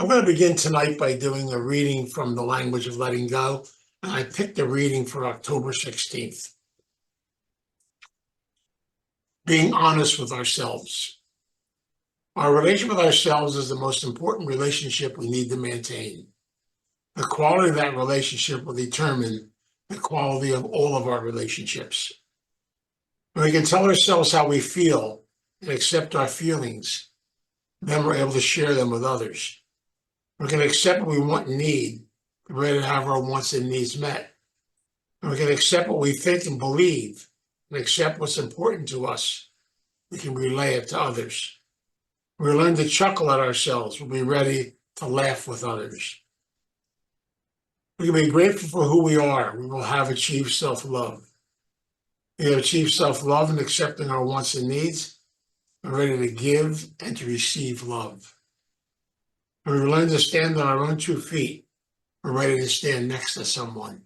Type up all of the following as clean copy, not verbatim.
I'm going to begin tonight by doing a reading from the language of letting go, and I picked a reading for October 16th. Being honest with ourselves. Our relationship with ourselves is the most important relationship we need to maintain. The quality of that relationship will determine the quality of all of our relationships. When we can tell ourselves how we feel and accept our feelings, then we're able to share them with others. We can accept what we want and need, we're ready to have our wants and needs met. And we can accept what we think and believe and accept what's important to us. We can relay it to others. We learn to chuckle at ourselves. We'll be ready to laugh with others. We can be grateful for who we are. We will have achieved self-love. We have achieved self-love and accepting our wants and needs. We're ready to give and to receive love. When we learn to stand on our own 2 feet, we're ready to stand next to someone.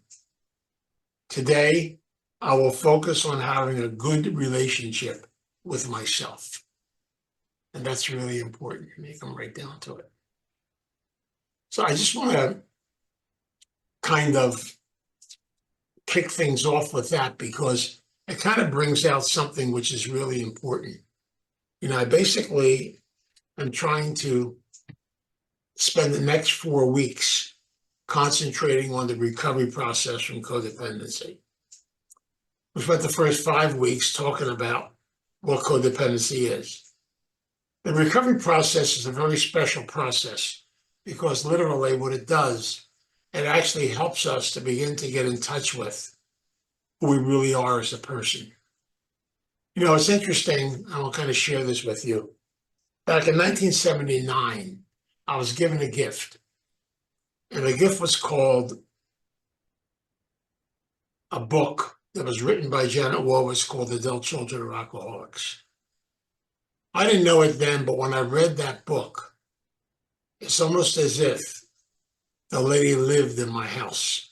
Today, I will focus on having a good relationship with myself. And that's really important. You come right down to it. So I just want to kind of kick things off with that because it kind of brings out something which is really important. I basically am trying to spend the next 4 weeks concentrating on the recovery process from codependency. We spent the first 5 weeks talking about what codependency is. The recovery process is a very special process because literally what it does, it actually helps us to begin to get in touch with who we really are as a person. It's interesting, I'll kind of share this with you. Back in 1979, I was given a gift, and the gift was called a book that was written by Janet Warwick called Adult Children of Alcoholics. I didn't know it then, but when I read that book, it's almost as if the lady lived in my house.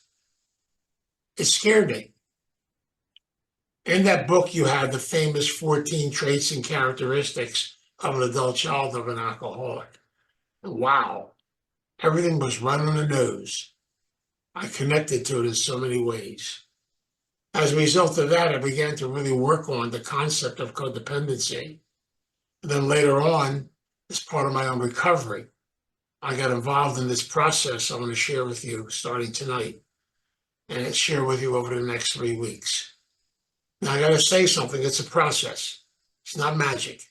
It scared me. In that book, you had the famous 14 traits and characteristics of an adult child of an alcoholic. Wow, everything was right on the nose. I connected to it in so many ways. As a result of that, I began to really work on the concept of codependency. And then later on, as part of my own recovery, I got involved in this process I'm going to share with you starting tonight and share with you over the next 3 weeks. Now, I got to say something. It's a process. It's not magic.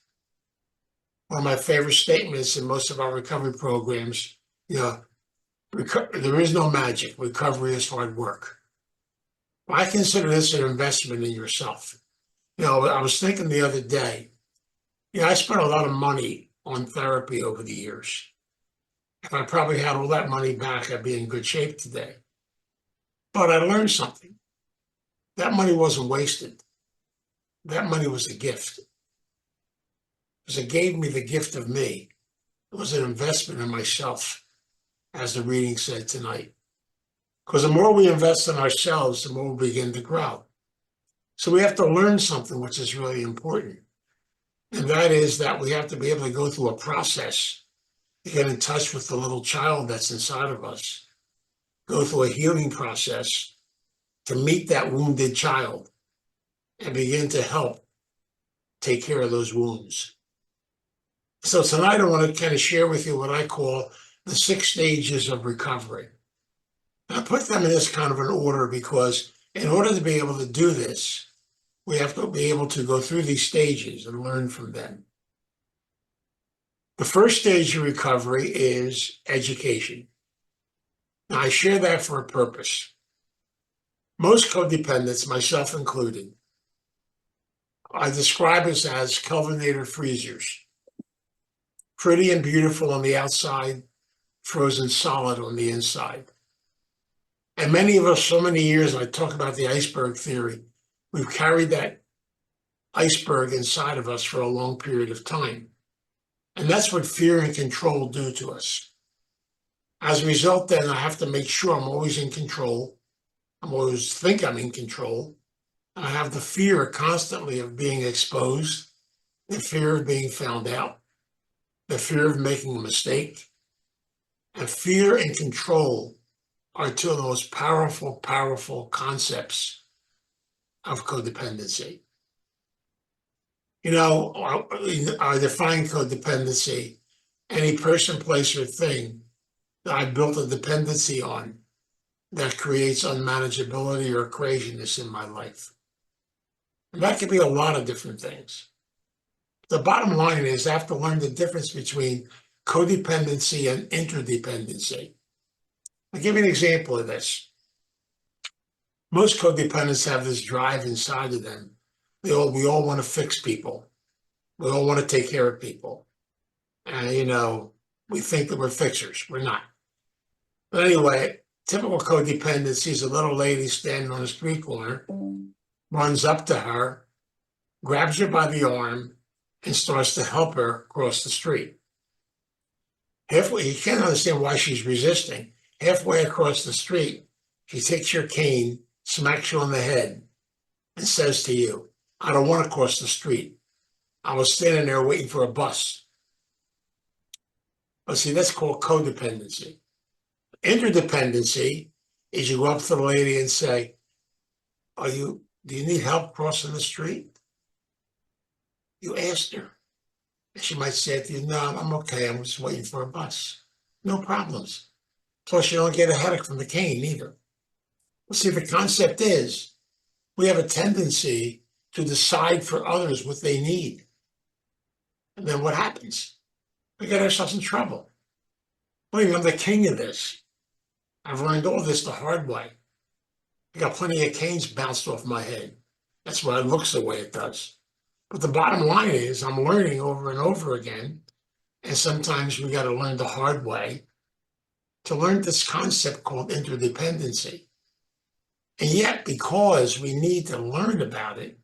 One of my favorite statements in most of our recovery programs, there is no magic. Recovery is hard work. I consider this an investment in yourself. I was thinking the other day, I spent a lot of money on therapy over the years. If I probably had all that money back, I'd be in good shape today. But I learned something. That money wasn't wasted. That money was a gift. Because it gave me the gift of me. It was an investment in myself, as the reading said tonight. Because the more we invest in ourselves, the more we begin to grow. So we have to learn something which is really important. And that is that we have to be able to go through a process to get in touch with the little child that's inside of us. Go through a healing process to meet that wounded child and begin to help take care of those wounds. So tonight I want to kind of share with you what I call the 6 stages of recovery. And I put them in this kind of an order because in order to be able to do this, we have to be able to go through these stages and learn from them. The first stage of recovery is education. Now, I share that for a purpose. Most codependents, myself included, I describe us as Kelvinator freezers. Pretty and beautiful on the outside, frozen solid on the inside. And many of us, so many years, I talk about the iceberg theory, we've carried that iceberg inside of us for a long period of time. And that's what fear and control do to us. As a result, then, I have to make sure I'm always in control. I'm always think I'm in control. And I have the fear constantly of being exposed, the fear of being found out, the fear of making a mistake, And fear and control are two of the most powerful concepts of codependency. You know, I define codependency, any person, place, or thing that I built a dependency on that creates unmanageability or craziness in my life. And that could be a lot of different things. The bottom line is I have to learn the difference between codependency and interdependency. I'll give you an example of this. Most codependents have this drive inside of them. We all want to fix people. We all want to take care of people. And, you know, we think that we're fixers. We're not. But anyway, typical codependency is a little lady standing on a street corner, runs up to her, grabs her by the arm, and starts to help her cross the street. Halfway, you can't understand why she's resisting. Halfway across the street, she takes your cane, smacks you on the head, and says to you, I don't want to cross the street. I was standing there waiting for a bus. But see, that's called codependency. Interdependency is you go up to the lady and say, do you need help crossing the street? You asked her. And she might say to you, no, I'm okay. I'm just waiting for a bus. No problems. Plus, you don't get a headache from the cane either. Well, see, the concept is we have a tendency to decide for others what they need. And then what happens? We get ourselves in trouble. Believe me, I'm the king of this. I've learned all this the hard way. I got plenty of canes bounced off my head. That's why it looks the way it does. But the bottom line is I'm learning over and over again. And sometimes we got to learn the hard way to learn this concept called interdependency. And yet, because we need to learn about it,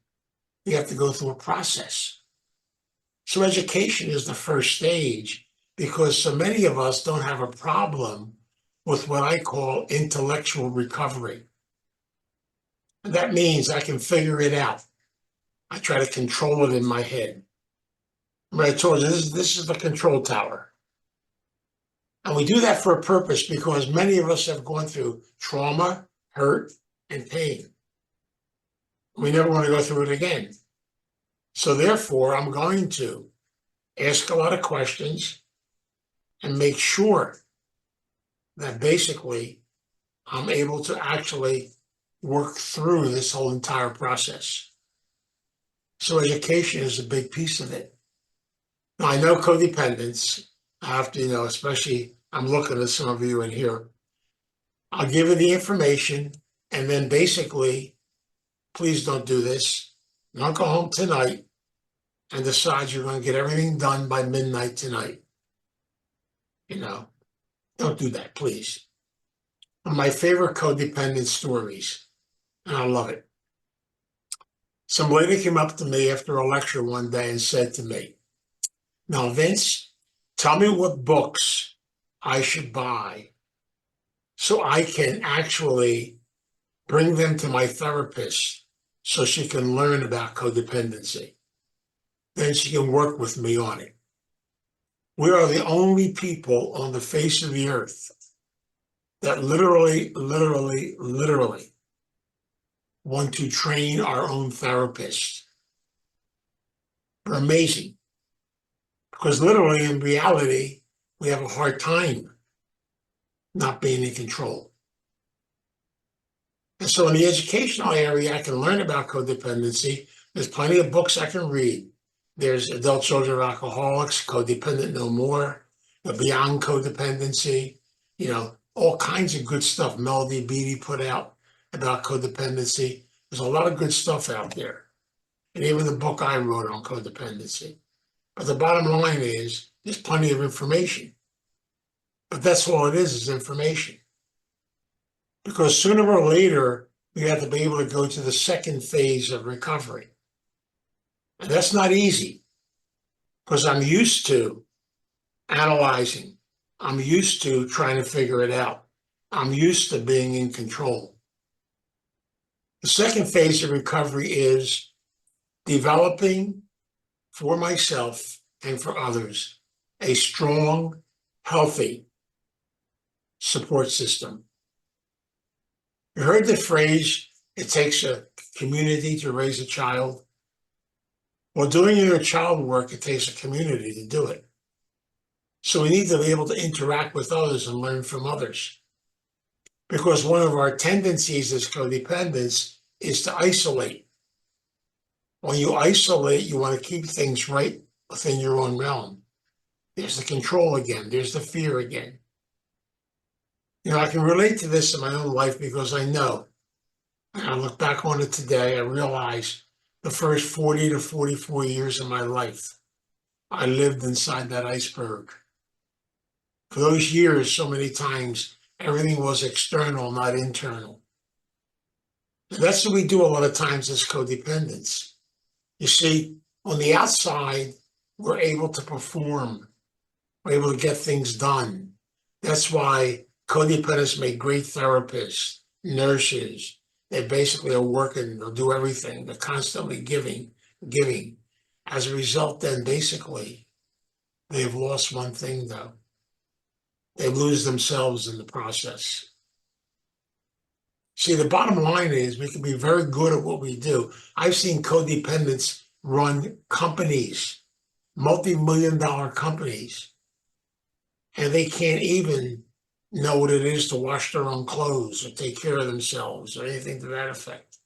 we have to go through a process. So education is the first stage because so many of us don't have a problem with what I call intellectual recovery. And that means I can figure it out. I try to control it in my head. Remember I told you this is the control tower. And we do that for a purpose because many of us have gone through trauma, hurt, and pain. We never want to go through it again. So therefore, I'm going to ask a lot of questions and make sure that basically I'm able to actually work through this whole entire process. So education is a big piece of it. Now, I know codependents. I have to, especially I'm looking at some of you in here. I'll give you the information, and then basically, please don't do this. Don't go home tonight and decide you're going to get everything done by midnight tonight. Don't do that, please. One of my favorite codependent stories, and I love it. Some lady came up to me after a lecture one day and said to me, now, Vince, tell me what books I should buy so I can actually bring them to my therapist so she can learn about codependency. Then she can work with me on it. We are the only people on the face of the earth that literally want to train our own therapists. We're amazing. Because literally, in reality, we have a hard time not being in control. And so in the educational area, I can learn about codependency. There's plenty of books I can read. There's Adult Children of Alcoholics, Codependent No More, Beyond Codependency, all kinds of good stuff Melody Beattie put out about codependency. There's a lot of good stuff out there. And even the book I wrote on codependency. But the bottom line is there's plenty of information. But that's all it is information. Because sooner or later, we have to be able to go to the second phase of recovery. And that's not easy because I'm used to analyzing. I'm used to trying to figure it out. I'm used to being in control. The second phase of recovery is developing for myself and for others a strong, healthy, support system. You heard the phrase, it takes a community to raise a child. Well, doing your child work, it takes a community to do it. So we need to be able to interact with others and learn from others. Because one of our tendencies as codependents is to isolate. When you isolate, you want to keep things right within your own realm. There's the control again. There's the fear again. I can relate to this in my own life because I know, and I look back on it today, I realize the first 40 to 44 years of my life, I lived inside that iceberg. For those years, so many times, everything was external, not internal. And that's what we do a lot of times as codependents. You see, on the outside, we're able to perform. We're able to get things done. That's why codependents make great therapists, nurses. They basically are working, they'll do everything. They're constantly giving. As a result, then basically, they've lost one thing though. They lose themselves in the process. See, the bottom line is we can be very good at what we do. I've seen codependents run companies, multi-million-dollar companies, and they can't even know what it is to wash their own clothes or take care of themselves or anything to that effect.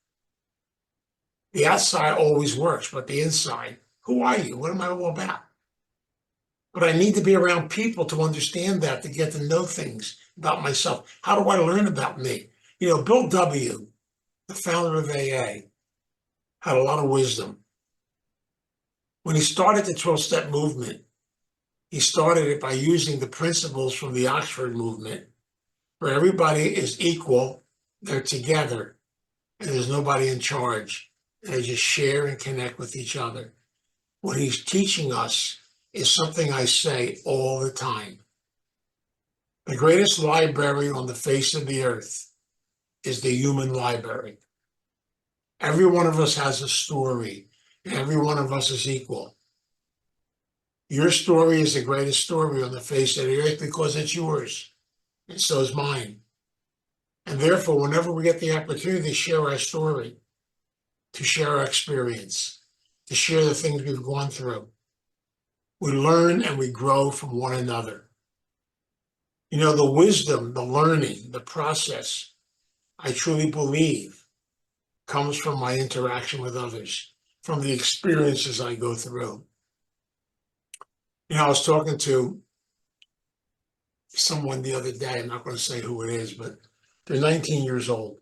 The outside always works, but the inside, who are you? What am I all about? But I need to be around people to understand that, to get to know things about myself. How do I learn about me? Bill W., the founder of AA, had a lot of wisdom. When he started the 12-step movement, he started it by using the principles from the Oxford movement, where everybody is equal, they're together, and there's nobody in charge. And they just share and connect with each other. What he's teaching us is something I say all the time. The greatest library on the face of the earth is the human library. Every one of us has a story, and every one of us is equal. Your story is the greatest story on the face of the earth because it's yours, and so is mine. And therefore, whenever we get the opportunity to share our story, to share our experience, to share the things we've gone through, we learn and we grow from one another. The wisdom, the learning, the process, I truly believe, comes from my interaction with others, from the experiences I go through. I was talking to someone the other day, I'm not going to say who it is, but they're 19 years old.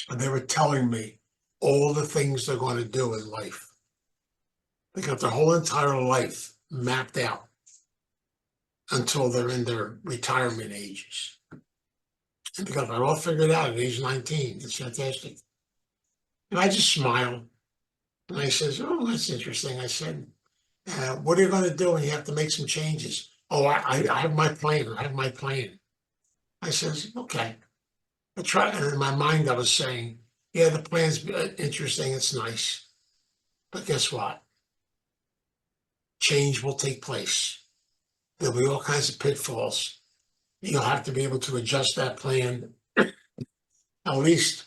And they were telling me all the things they're going to do in life. They got their whole entire life mapped out until they're in their retirement ages. And they got that all figured out at age 19. It's fantastic. And I just smiled. And I says, oh, that's interesting. I said, what are you going to do when you have to make some changes? Oh, I have my plan. I have my plan. I says, okay. And in my mind, I was saying, yeah, the plan's interesting. It's nice. But guess what? Change will take place. There'll be all kinds of pitfalls. You'll have to be able to adjust that plan at least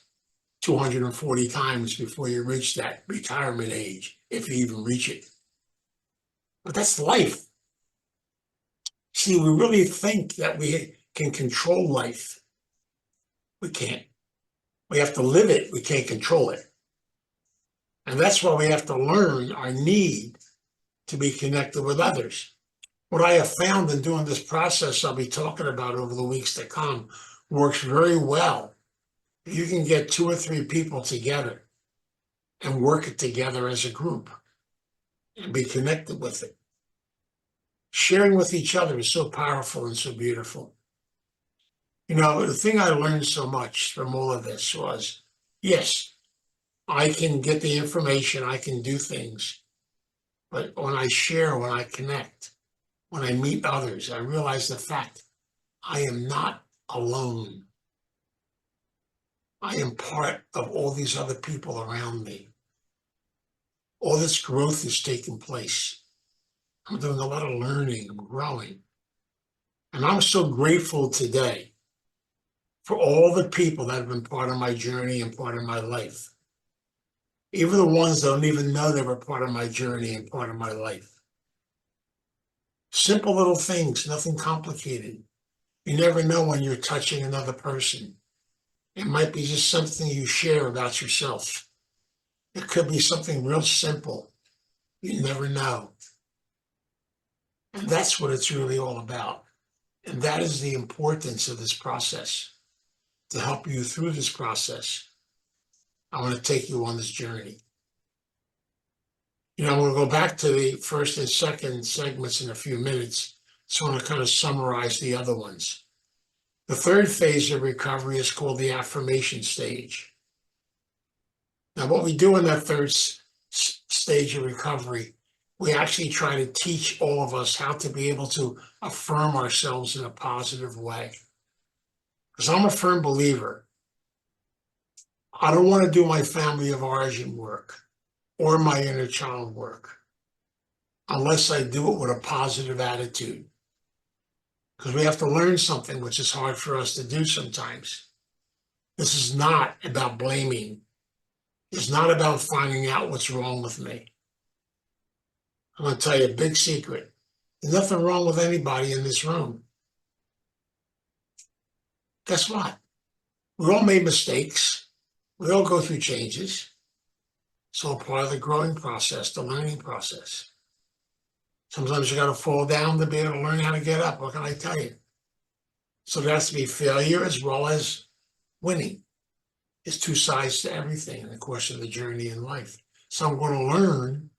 240 times before you reach that retirement age, if you even reach it. But that's life. See, we really think that we can control life. We can't. We have to live it. We can't control it. And that's why we have to learn our need to be connected with others. What I have found in doing this process I'll be talking about over the weeks to come works very well. If you can get 2 or 3 people together and work it together as a group and be connected with it. Sharing with each other is so powerful and so beautiful. The thing I learned so much from all of this was, yes, I can get the information, I can do things, but when I share, when I connect, when I meet others, I realize the fact I am not alone. I am part of all these other people around me. All this growth is taking place. I'm doing a lot of learning, I'm growing. And I'm so grateful today for all the people that have been part of my journey and part of my life. Even the ones that don't even know they were part of my journey and part of my life. Simple little things, nothing complicated. You never know when you're touching another person. It might be just something you share about yourself. It could be something real simple. You never know. And that's what it's really all about. And that is the importance of this process. To help you through this process, I want to take you on this journey. I'm going to go back to the first and second segments in a few minutes. So I want to kind of summarize the other ones. The third phase of recovery is called the affirmation stage. Now, what we do in that third stage of recovery, we actually try to teach all of us how to be able to affirm ourselves in a positive way. Because I'm a firm believer, I don't want to do my family of origin work or my inner child work unless I do it with a positive attitude. Because we have to learn something which is hard for us to do sometimes. This is not about blaming. It's not about finding out what's wrong with me. I'm going to tell you a big secret. There's nothing wrong with anybody in this room. Guess what? We all made mistakes. We all go through changes. It's all part of the growing process, the learning process. Sometimes you got to fall down to be able to learn how to get up. What can I tell you? So there has to be failure as well as winning. There's two sides to everything in the course of the journey in life. So I'm going to learn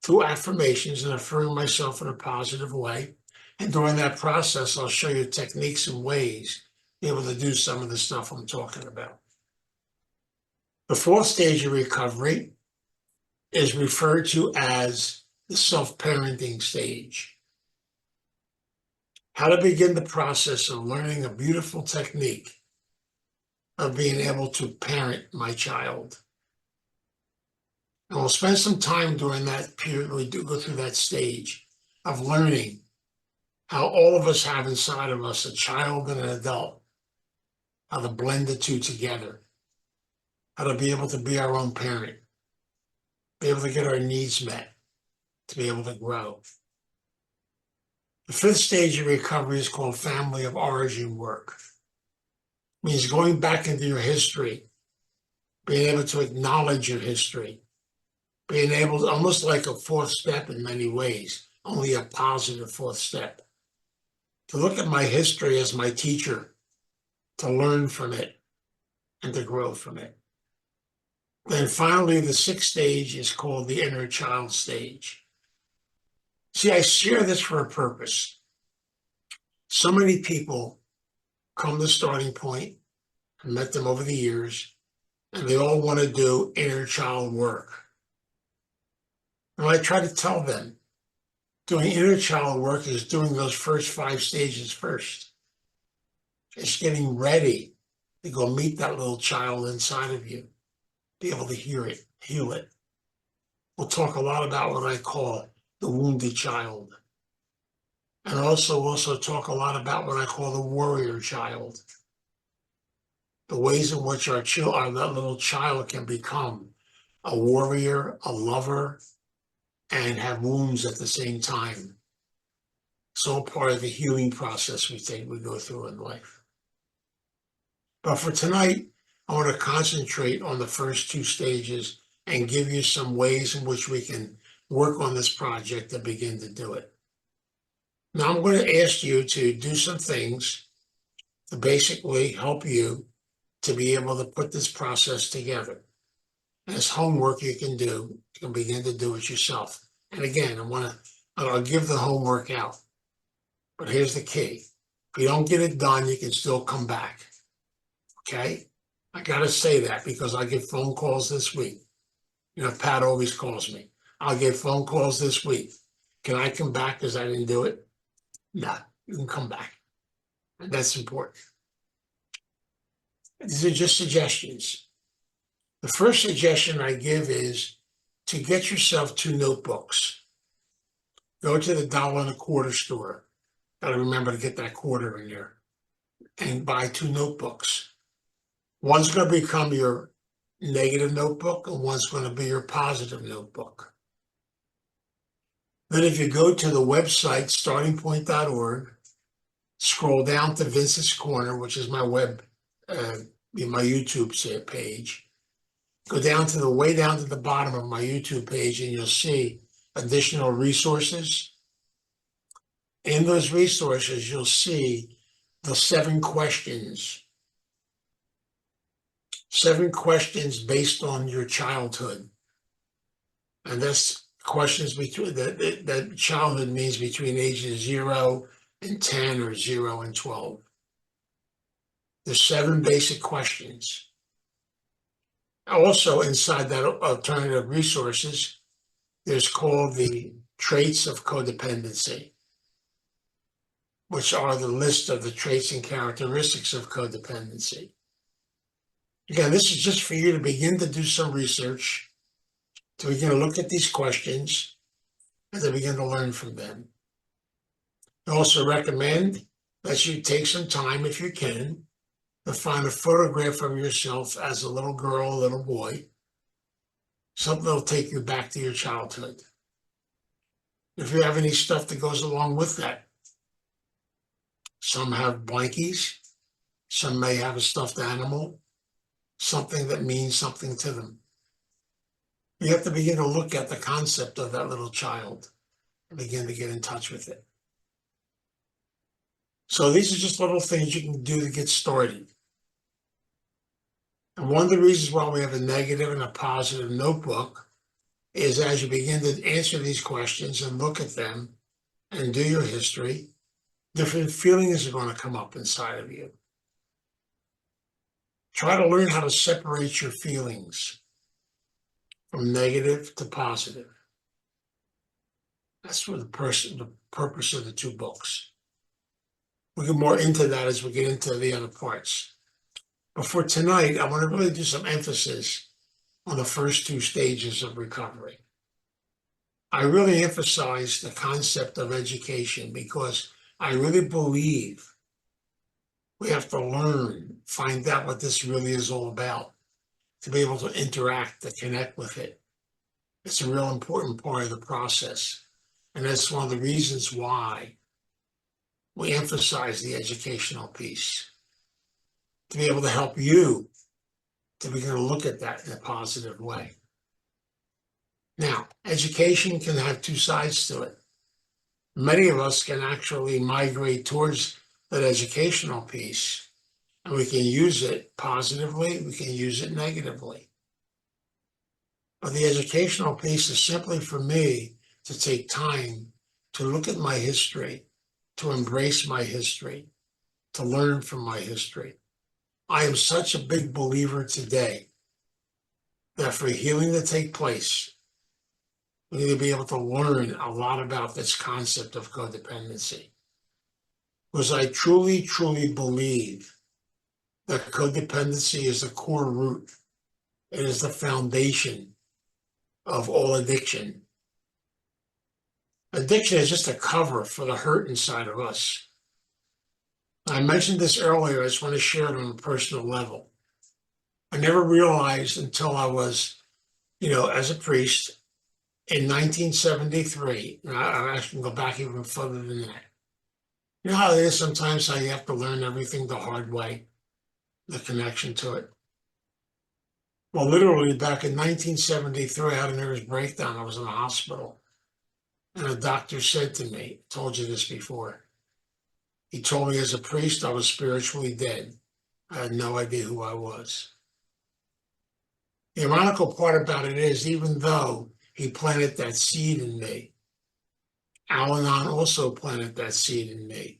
through affirmations and affirm myself in a positive way. And during that process, I'll show you techniques and ways to be able to do some of the stuff I'm talking about. The fourth stage of recovery is referred to as the self-parenting stage. How to begin the process of learning a beautiful technique of being able to parent my child. And we'll spend some time during that period, we do go through that stage of learning how all of us have inside of us a child and an adult, how to blend the two together, how to be able to be our own parent, be able to get our needs met, to be able to grow. The fifth stage of recovery is called family of origin work. It means going back into your history, being able to acknowledge your history, being able to, almost like a fourth step in many ways, only a positive fourth step. To look at my history as my teacher, to learn from it, and to grow from it. Then finally, the sixth stage is called the inner child stage. See, I share this for a purpose. So many people come to the starting point, I met them over the years, and they all want to do inner child work. And I try to tell them, doing inner child work is doing those first 5 stages first. It's getting ready to go meet that little child inside of you, be able to hear it, heal it. We'll talk a lot about what I call the wounded child. And also talk a lot about what I call the warrior child. The ways in which that little child can become a warrior, a lover, and have wounds at the same time. It's all part of the healing process we go through in life. But for tonight, I want to concentrate on the first 2 stages and give you some ways in which we can work on this project and begin to do it. Now I'm going to ask you to do some things to basically help you to be able to put this process together. As homework you can do, you can begin to do it yourself. And again, I'll give the homework out. But here's the key. If you don't get it done, you can still come back. Okay? I got to say that because I get phone calls this week. Pat always calls me. I'll get phone calls this week. Can I come back because I didn't do it? No, you can come back. And that's important. These are just suggestions. The first suggestion I give is to get yourself 2 notebooks. Go to the $1.25 store. Gotta remember to get that quarter in there and buy 2 notebooks. One's gonna become your negative notebook and one's gonna be your positive notebook. Then if you go to the website, startingpoint.org, scroll down to Vincent's Corner, which is my my YouTube page, go down to way down to the bottom of my YouTube page and you'll see additional resources. In those resources, you'll see the 7 questions based on your childhood. And that's questions between that childhood means between ages 0 and 10 or 0 and 12. There's 7 basic questions. Also inside that alternative resources, there's called the traits of codependency, which are the list of the traits and characteristics of codependency. Again, this is just for you to begin to do some research, to begin to look at these questions, and to begin to learn from them. I also recommend that you take some time, if you can, to find a photograph of yourself as a little girl, a little boy, something that'll take you back to your childhood. If you have any stuff that goes along with that, some have blankies, some may have a stuffed animal, something that means something to them. You have to begin to look at the concept of that little child and begin to get in touch with it. So these are just little things you can do to get started. And one of the reasons why we have a negative and a positive notebook is as you begin to answer these questions and look at them and do your history, different feelings are going to come up inside of you. Try to learn how to separate your feelings from negative to positive. That's what the purpose of the 2 books. We'll get more into that as we get into the other parts. But for tonight, I want to really do some emphasis on the first 2 stages of recovery. I really emphasize the concept of education because I really believe we have to learn, find out what this really is all about, to be able to interact, to connect with it. It's a real important part of the process. And that's one of the reasons why we emphasize the educational piece, to be able to help you to begin to look at that in a positive way. Now, education can have 2 sides to it. Many of us can actually migrate towards that educational piece, and we can use it positively, we can use it negatively. But the educational piece is simply for me to take time to look at my history, to embrace my history, to learn from my history. I am such a big believer today that for healing to take place, we need to be able to learn a lot about this concept of codependency. Because I truly, truly believe that codependency is the core root. It is the foundation of all addiction. Addiction is just a cover for the hurt inside of us. I mentioned this earlier. I just want to share it on a personal level. I never realized until I was, as a priest in 1973, and I can go back even further than that. You know how it is sometimes how you have to learn everything the hard way, the connection to it. Well, literally back in 1973, I had a nervous breakdown. I was in the hospital. And a doctor said to me, told you this before, he told me as a priest I was spiritually dead. I had no idea who I was. The ironical part about it is, even though he planted that seed in me, Al-Anon also planted that seed in me,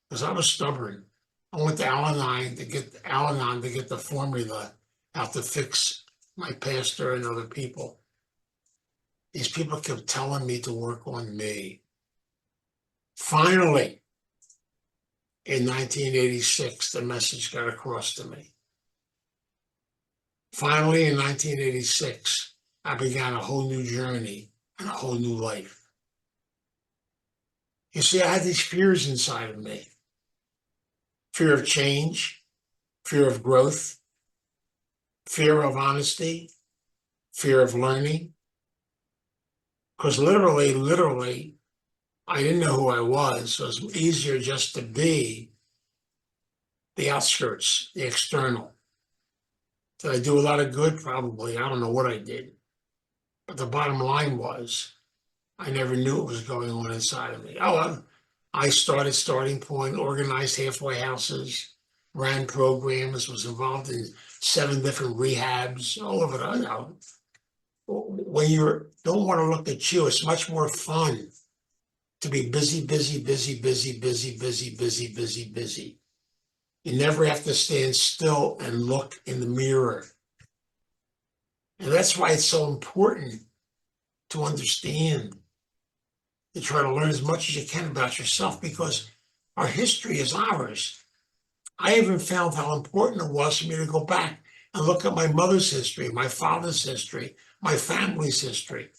because I was stubborn. I went to Al-Anon to get the formula how to fix my pastor and other people. These people kept telling me to work on me. Finally, in 1986, the message got across to me. Finally, in 1986, I began a whole new journey and a whole new life. You see, I had these fears inside of me. Fear of change, fear of growth, fear of honesty, fear of learning. Because literally, I didn't know who I was, so it was easier just to be the outskirts, the external. Did I do a lot of good? Probably. I don't know what I did. But the bottom line was, I never knew what was going on inside of me. I started Starting Point, organized halfway houses, ran programs, was involved in 7 different rehabs, all over the, when you don't want to look at you, it's much more fun to be busy, busy, busy, busy, busy, busy, busy, busy, busy. You never have to stand still and look in the mirror. And that's why it's so important to understand, to try to learn as much as you can about yourself, because our history is ours. I even found how important it was for me to go back and look at my mother's history, my father's history, my family's history.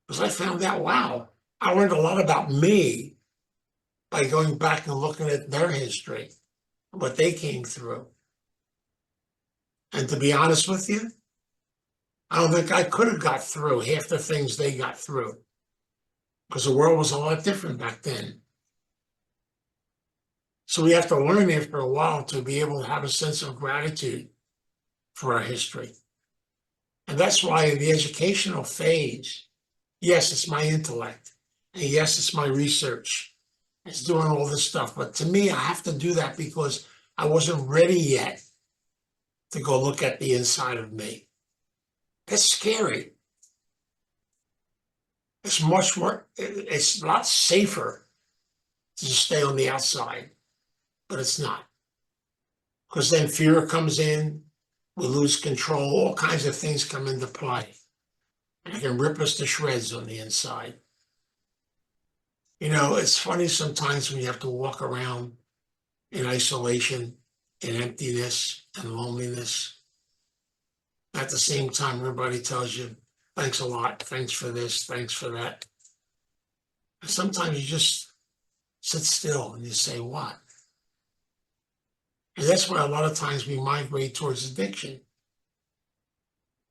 Because I found out, wow, I learned a lot about me by going back and looking at their history, what they came through. And to be honest with you, I don't think I could have got through half the things they got through, because the world was a lot different back then. So we have to learn after a while to be able to have a sense of gratitude for our history. And that's why in the educational phase, yes, it's my intellect. And yes, it's my research. It's doing all this stuff. But to me, I have to do that because I wasn't ready yet to go look at the inside of me. That's scary. It's much more, it's a lot safer to just stay on the outside, but it's not. Because then fear comes in, we lose control, all kinds of things come into play. And it can rip us to shreds on the inside. You know, it's funny sometimes when you have to walk around in isolation, in emptiness and loneliness. At the same time, everybody tells you, thanks a lot, thanks for this, thanks for that. And sometimes you just sit still and you say, what? And that's why a lot of times we migrate towards addiction.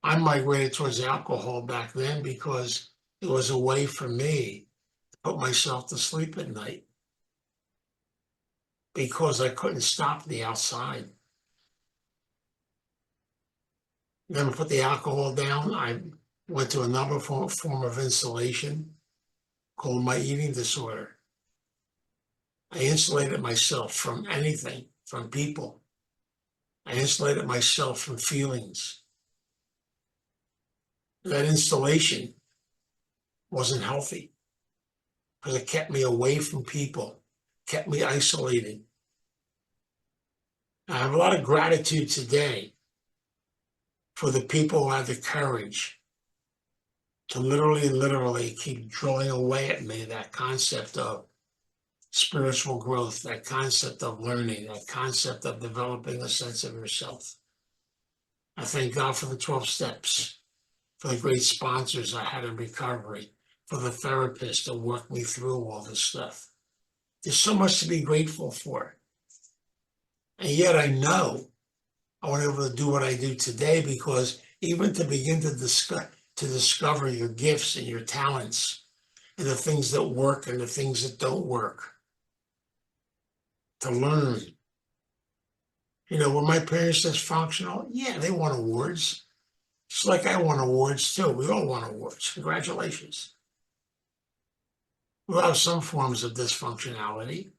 I migrated towards alcohol back then because it was a way for me to put myself to sleep at night, because I couldn't stop the outside. Then I put the alcohol down. I went to another form of insulation called my eating disorder. I insulated myself from anything, from people. I insulated myself from feelings. That insulation wasn't healthy because it kept me away from people, kept me isolated. I have a lot of gratitude today for the people who had the courage to literally keep drilling away at me that concept of spiritual growth, that concept of learning, that concept of developing a sense of yourself. I thank God for the 12 steps, for the great sponsors I had in recovery, for the therapist that worked me through all this stuff. There's so much to be grateful for. And yet I know I wasn't able to do what I do today, because even to begin to discover your gifts and your talents and the things that work and the things that don't work, to learn. You know, were my parents dysfunctional? Yeah, they won awards. Just like I won awards too. We all won awards. Congratulations. We all have some forms of dysfunctionality.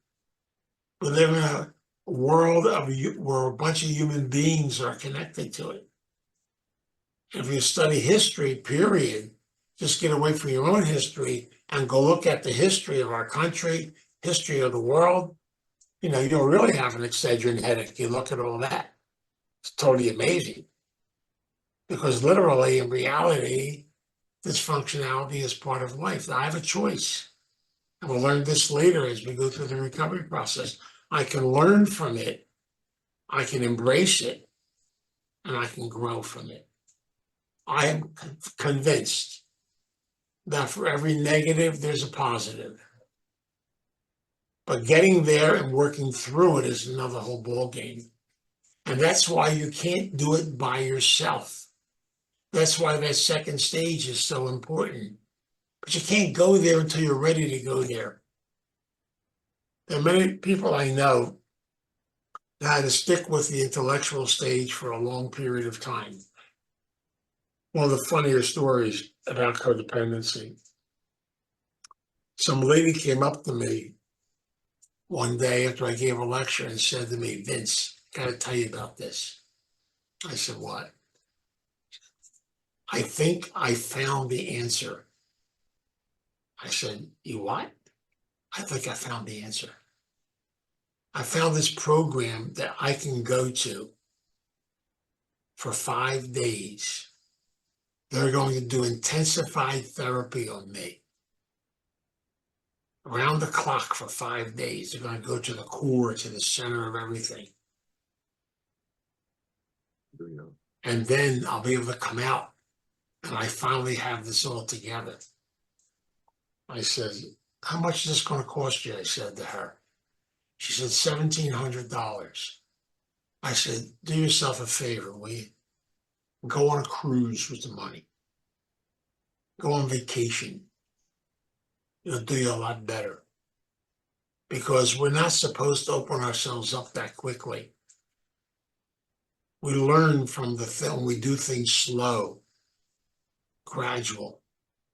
We live in a world where a bunch of human beings are connected to it. If you study history, period, just get away from your own history and go look at the history of our country, history of the world. You know, you don't really have an Excedrin headache. You look at all that. It's totally amazing. Because literally, in reality, dysfunctionality is part of life. I have a choice. And we'll learn this later as we go through the recovery process. I can learn from it, I can embrace it, and I can grow from it. I am convinced that for every negative, there's a positive. But getting there and working through it is another whole ball game. And that's why you can't do it by yourself. That's why that second stage is so important. But you can't go there until you're ready to go there. There are many people I know that had to stick with the intellectual stage for a long period of time. One of the funnier stories about codependency. Some lady came up to me one day after I gave a lecture and said to me, "Vince, I got to tell you about this." I said, "What?" "I think I found the answer." I said, "You what?" "I think I found the answer. I found this program that I can go to for 5 days. They're going to do intensified therapy on me. Around the clock for 5 days. They're going to go to the core, to the center of everything. And then I'll be able to come out and I finally have this all together." I said, "How much is this going to cost you?" I said to her. She said, $1,700. I said, "Do yourself a favor, will you? Go on a cruise with the money. Go on vacation. It'll do you a lot better. Because we're not supposed to open ourselves up that quickly. We learn from the film. We do things slow, gradual.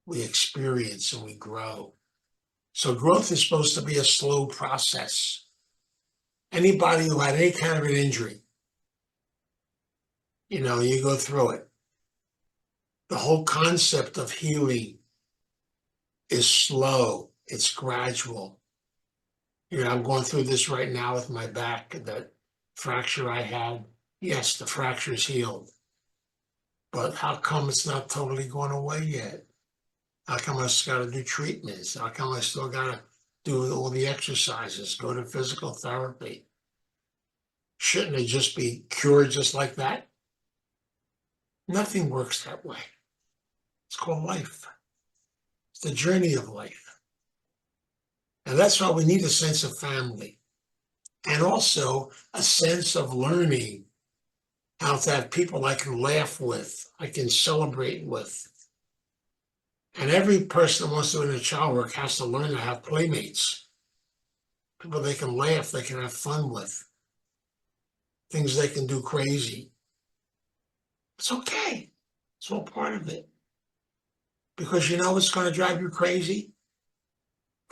We experience and we grow. So growth is supposed to be a slow process. Anybody who had any kind of an injury, you go through it. The whole concept of healing is slow. It's gradual. I'm going through this right now with my back, that fracture I had. Yes, the fracture is healed. But how come it's not totally going away yet? How come I still got to do treatments? How come I still got to do all the exercises, go to physical therapy? Shouldn't it just be cured just like that? Nothing works that way. It's called life. It's the journey of life. And that's why we need a sense of family and also a sense of learning how to have people I can laugh with, I can celebrate with. And every person that wants to do inner child work has to learn to have playmates, people they can laugh, they can have fun with, things they can do crazy. It's okay. It's all part of it. Because you know what's going to drive you crazy?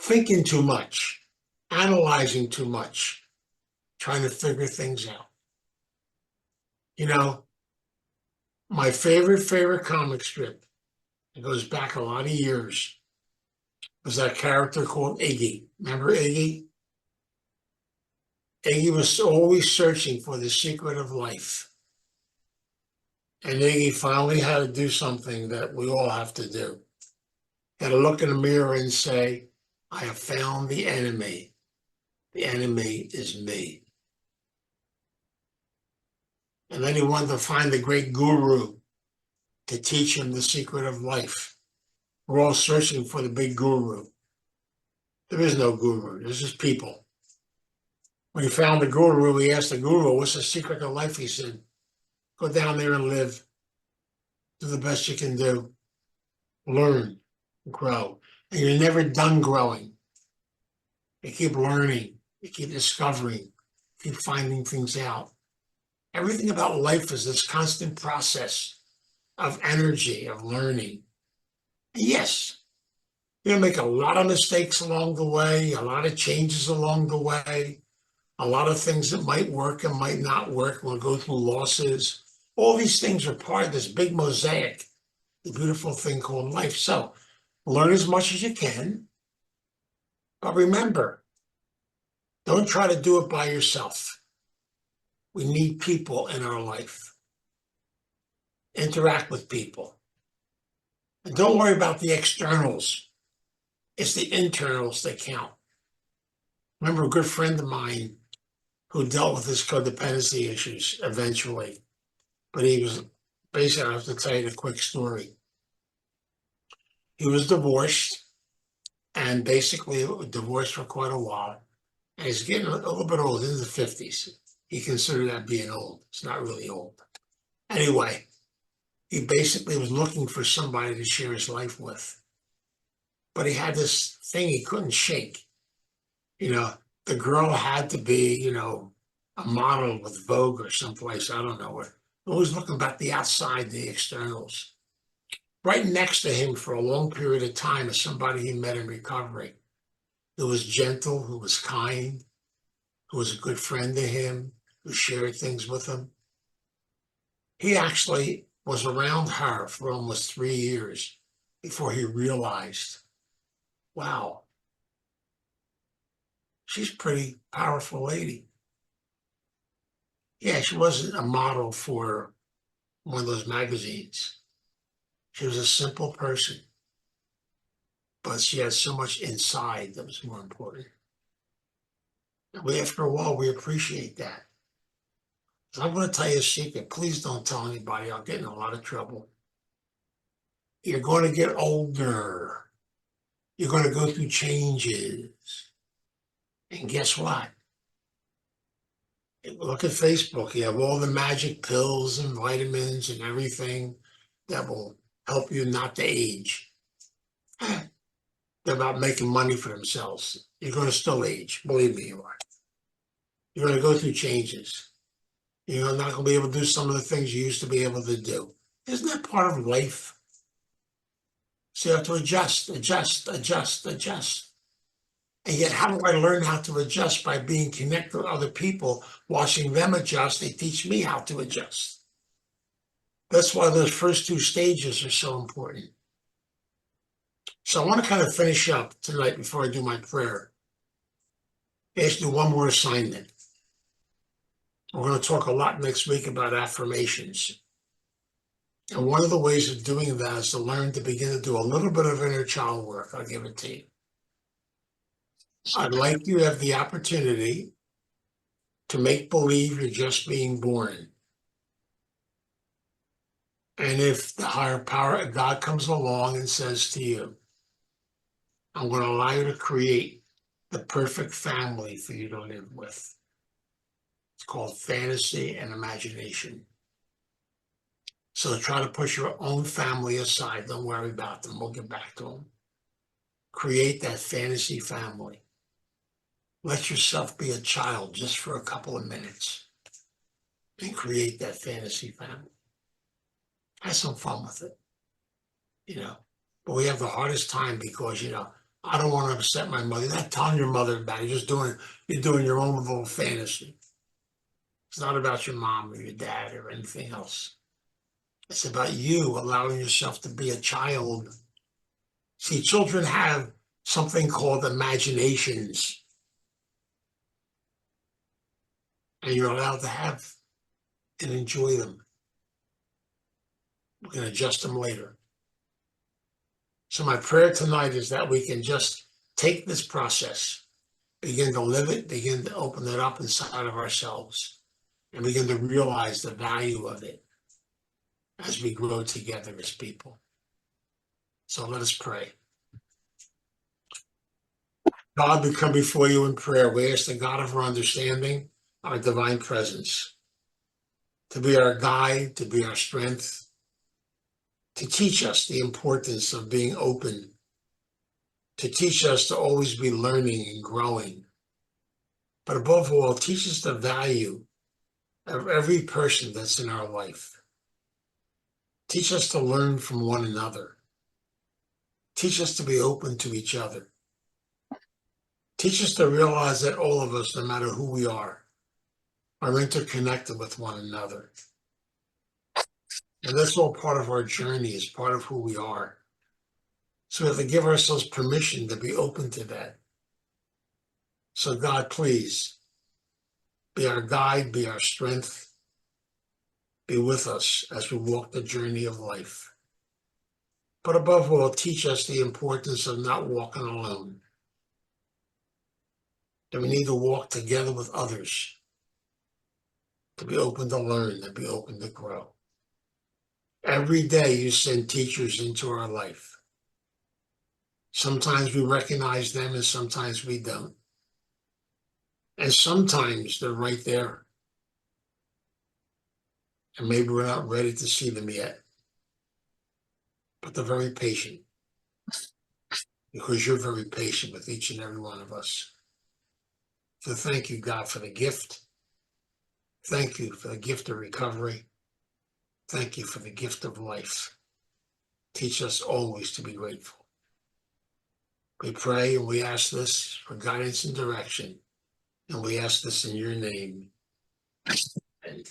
Thinking too much, analyzing too much, trying to figure things out. My favorite comic strip, it goes back a lot of years, was that character called Iggy. Remember Iggy? Iggy was always searching for the secret of life. And Iggy finally had to do something that we all have to do. He had to look in the mirror and say, "I have found the enemy. The enemy is me." And then he wanted to find the great guru to teach him the secret of life. We're all searching for the big guru. There is no guru. There's just people. When he found the guru, he asked the guru, "What's the secret of life?" He said, "Go down there and live. Do the best you can do. Learn, grow. And you're never done growing. You keep learning. You keep discovering. Keep finding things out." Everything about life is this constant process of energy, of learning. And yes, you're going to make a lot of mistakes along the way, a lot of changes along the way, a lot of things that might work and might not work. We'll go through losses. All these things are part of this big mosaic, the beautiful thing called life. So learn as much as you can. But remember, don't try to do it by yourself. We need people in our life. Interact with people. And don't worry about the externals. It's the internals that count. Remember a good friend of mine who dealt with his codependency issues eventually. But he was basically, I have to tell you the quick story. He was divorced and basically divorced for quite a while. And he's getting a little bit old, in the 50s. He considered that being old. It's not really old. Anyway, he basically was looking for somebody to share his life with. But he had this thing he couldn't shake. You know, the girl had to be, a model with Vogue or someplace, I don't know where. Always looking about the outside, the externals. Right next to him for a long period of time is somebody he met in recovery, who was gentle, who was kind, who was a good friend to him, who shared things with him. He actually was around her for almost 3 years before he realized, wow, she's a pretty powerful lady. Yeah, she wasn't a model for one of those magazines. She was a simple person, but she had so much inside that was more important. And after a while, we appreciate that. So I'm going to tell you a secret. Please don't tell anybody. I'll get in a lot of trouble. You're going to get older. You're going to go through changes. And guess what? Look at Facebook. You have all the magic pills and vitamins and everything that will help you not to age. They're about making money for themselves. You're going to still age. Believe me, you are. You're going to go through changes. You're not going to be able to do some of the things you used to be able to do. Isn't that part of life? So you have to adjust. And yet, how do I learn how to adjust? By being connected with other people, watching them adjust. They teach me how to adjust. That's why those first two stages are so important. So I want to kind of finish up tonight before I do my prayer. Ask you one more assignment. We're going to talk a lot next week about affirmations. And one of the ways of doing that is to learn to begin to do a little bit of inner child work. I'll give it to you. I'd like you to have the opportunity to make believe you're just being born. And if the higher power of God comes along and says to you, I'm going to allow you to create the perfect family for you to live with. It's called fantasy and imagination. So try to push your own family aside. Don't worry about them. We'll get back to them. Create that fantasy family. Let yourself be a child just for a couple of minutes and create that fantasy family. Have some fun with it, But we have the hardest time because, I don't want to upset my mother. You're not telling your mother about it. You're doing your own little fantasy. It's not about your mom or your dad or anything else. It's about you allowing yourself to be a child. See, children have something called imaginations. And you're allowed to have and enjoy them. We're going to adjust them later. So my prayer tonight is that we can just take this process, begin to live it, begin to open it up inside of ourselves, and begin to realize the value of it as we grow together as people. So let us pray. God, we come before you in prayer. We ask the God of our understanding, our divine presence, to be our guide, to be our strength, to teach us the importance of being open, to teach us to always be learning and growing. But above all, teach us the value of every person that's in our life. Teach us to learn from one another. Teach us to be open to each other. Teach us to realize that all of us, no matter who we are interconnected with one another. And that's all part of our journey, is part of who we are. So we have to give ourselves permission to be open to that. So God, please, be our guide, be our strength, be with us as we walk the journey of life. But above all, teach us the importance of not walking alone. That we need to walk together with others, to be open to learn, to be open to grow. Every day you send teachers into our life. Sometimes we recognize them and sometimes we don't. And sometimes they're right there. And maybe we're not ready to see them yet. But they're very patient. Because you're very patient with each and every one of us. So thank you, God, for the gift. Thank you for the gift of recovery. Thank you for the gift of life. Teach us always to be grateful. We pray and we ask this for guidance and direction. And we ask this in your name. Amen.